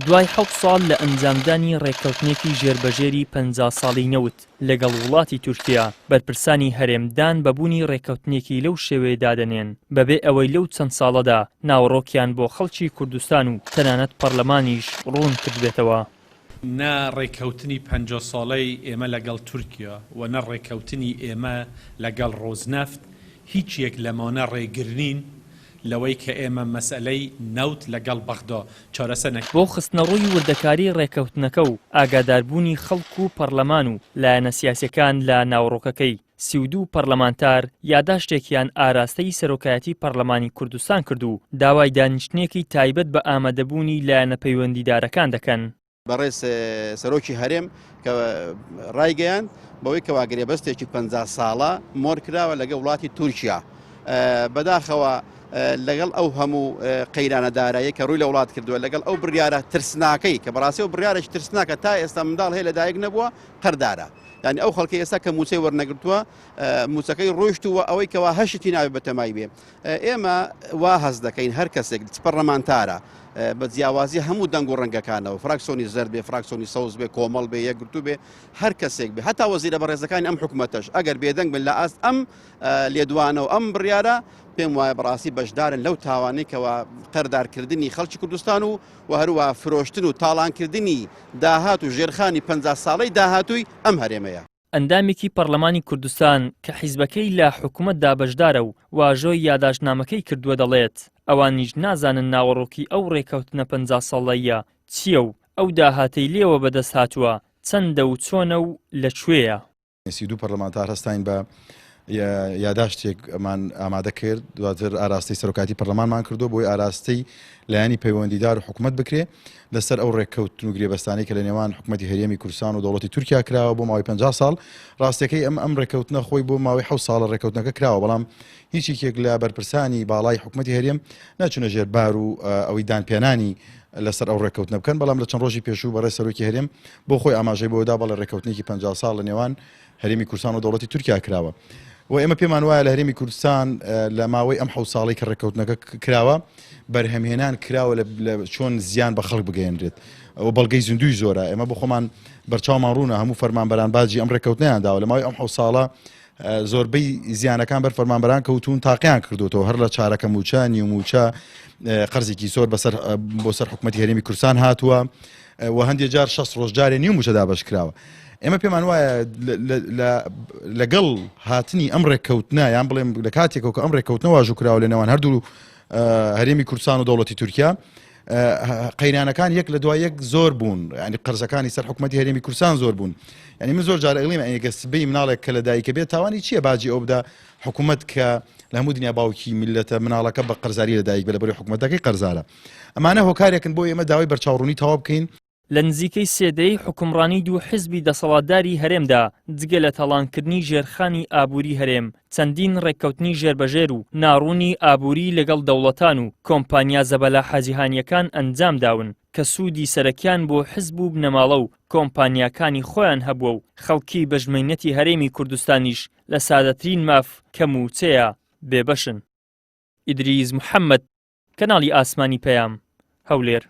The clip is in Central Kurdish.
دوای 7 ساڵ لە ئەنجامدانی ڕێککەوتنێکی ژێربەژێری 50 ساڵی نەوت لەگەڵ وڵاتی تورکیا بەرپرسانی هەرێمدان بەبوونی ڕێککەوتنێکی لەو شێوەیە دادەنێن بەبێ ئەوەی لەو چەند ساڵەدا ناوەڕۆکیان بۆ خەڵکی کوردستان و تەنانەت پەرلەمانیش ڕوون کردبێتەوە. نە ڕێککەوتنی 50 ساڵەی ئێمە لەگەڵ تورکیا و نە ڕێککەوتنی ئێمە لەگەڵ ڕۆزنەفت هیچ یەک لەمانە ڕێگرنین لەوەی کە ئێمە مەسئلەی نەوت لەگەڵ بەغدا چارەسەر نەکەین. بۆ خستنەڕووی وردەکاری ڕێککەوتنەکە و ئاگاداربوونی خەڵک و پەرلەمان و لایەنە سیاسیەکان لە ناوەڕۆکەکەی 32 پەرلەمانتار یاداشتێکیان ئاراستەی سەرۆکایەتی پەرلەمانی کوردستان کرد و داوای دانیشتنێکی تایبەت بە ئامادەبوونی لایەنە پەیوەندیدارەکان دەکەن. بەڕێز سەرۆکی هەرێم کە ڕایگەیان بەوەی کەواگرێ بەستێکی 50 ساڵە مۆر کراوە لەگە وڵاتی تورکیا بەداخەوە لەگەڵ ئەو هەموو قەیرانەدارایی کە ڕووی لە وڵات کردووە لەگەڵ ئەو بڕیارە ترسناکەی کە بەڕاستی و بڕیارێکی ترسناکە تا ئێستا منداڵ هەیە لەدایک نەبووە قەردارە. یعنی ئەو خەڵکی ئێستا کە موچەی وەرنەگرتووە موچەکەی ڕۆیشتووە ئەوەی کەوا هەشتی ناوی بەتەمای بێ. ئێمە وا هەز دەکەین هەر کەسێک پەرلەمانتارە بە جیاوازی هەموو دەنگ و ڕەنگەکانەوە فراکسیۆنی زەرد بێ فراکسیۆنی سەوز بێ کۆمەڵ بێ یەکگرتوو بێ هەر کەسێک بێ هەتا وەزیرە بەڕێزەکانی ئەم حکوومەتەش ئەگەر بێدەنگ بن لە ئاست ئەم لێدوانەوە ئەم بڕیارە پێم وایە بەڕاستی بەشدارن لەو تاوانەی کەەوە قەردارکردنی خەڵکی کوردستان و هەروە فرۆشتن و تاڵانکردنی داهات و ژێرخانی 50 ساڵەی داهاتووی ئەم هەرێمەیە. ئەندامێکی پەرلەمانی کوردستان کە حیزبەکەی لە حکوومەتدا بەشدارە و واژۆی یاداشتنامەکەی کردووە دەڵێت ئەوانیش نازانن ناوەڕۆکی ئەو ڕێککەوتنە 50 ساڵەیە چییە و ئەو داهاتەی لێوە بەدەست هاتووە چەندە و چۆنە و لەکوێیە. 32 پەرلەمانتار هەستاین بە یاداشتێک ئەمان ئامادە کرد دواتر ئاراستەی سەرۆکاتی پەرلەمانمان کردو بۆی ئاراستەی لایەنی پەیوەندیدار و حکوومەت بکرێ لەسەر ئەو ڕێککەوتن و گرێبەستانەی کە لە نێوان حکوومەتی هەرێمی کوردستان و دەوڵەتی تورکیا کراوە بۆ ماوەی 50 ساڵ. ڕاستەکەی ئەم ڕێککەوتنە خۆی بۆ ماوەی 7 ساڵە ڕێککەوتنەکە کراوە بەڵام هیچێک لە بەرپرسانی باڵای حکوومەتی هەرێم ناچونە ژێربار و ئەوەی دانپێنانی لەسەر ئەو ڕێککەوتنە بکەن بەڵام لە چەند ڕۆژی پێشوو بەڕێز سەرۆکی هەرێم بۆ خۆی ئاماژەی بۆدا بەڵێ ڕێککەوتنێکی 50 ساڵ لە نێوان هەرێمی کوردستان و دەوڵەتی تورکیا کراوە و ئێمە پێمان وایە لە هەرێمی کوردستان لە ماوەی ئەم 7 ساڵی کە ڕێککەوتنەکە کراوە بەرهەمهێنان کراوە لە چۆن زیان بە خەڵک بگەێنرێت و بەڵگەی زیندوی زۆرە ئێمە بۆ خۆمان بەرچاومان ڕوونە هەموو فەرمانبەران باجی ئەم ڕێککەوتنیان داوە لە ماوەی ئەم 7 ساڵە زۆربەی زیانەکان بەر فەرمانبەران کەوتون تاقییان کردوتەوە هەر لە چارەکە موچانی و موچە قەرزێکی زۆر بۆ سەر حکوومەتی هەرێمی کوردستان هاتووە و هەندێک جار 6 ڕۆژجارێ نیو موچەدا بەش کراوە. ئێمە پێمان وایە لەگەڵ هاتنی ئەم ڕێککەوتنە یان بڵێم لە کاتێکەوە کە ئەم ڕێککەوتنە واژوو کراوە لە نێوان هەردوو هەرێمی کوردستان و دەوڵەتی تورکیا قەیرانەکان یەک لە دوای یەک زۆر بوون ینی قەرزەکانی سەر حکوومەتی هەرێمی کوردستان زۆر بوون. ینی من زۆر جار ئەڵێم ئەگە سبەی مناڵێک کە لە دایکە بێت تاوانی چییە باجی ئەو بدا حکوومەت کە لە هەموو دنیا باوکی میلەتە مناڵەکە بە قەرزاری لە دایک بە لەبەری حکوومەتەکەی قەرزارە. ئەمانە هۆکارێکن بۆ ئێمە داوای بەرچاوڕوونی تەواو بکەین. لە نزیکەی سێدەی حکومڕانی دوو حیزبی دەسەڵاتداری هەرێمدا جگە لە تەڵانکردنی ژێرخانی ئابووری هەرێم چەندین ڕێککەوتنی ژێربەژێر و ناڕوونی ئابووری لەگەڵ دەوڵەتان و کۆمپانیا زەبەلا حەجیهانیەکان ئەنجام داون کە سوودی سەرەکیان بۆ حیزب و بنەماڵە و کۆمپانیاکانی خۆیان هەبووە و خەڵکی بەژمێنەتی هەرێمی کوردستانیش لە سادەترین ماف کە موچەیە بێبەشن. ئیدریس محەممەد، کەناڵی ئاسمانی پەیام، هەولێر.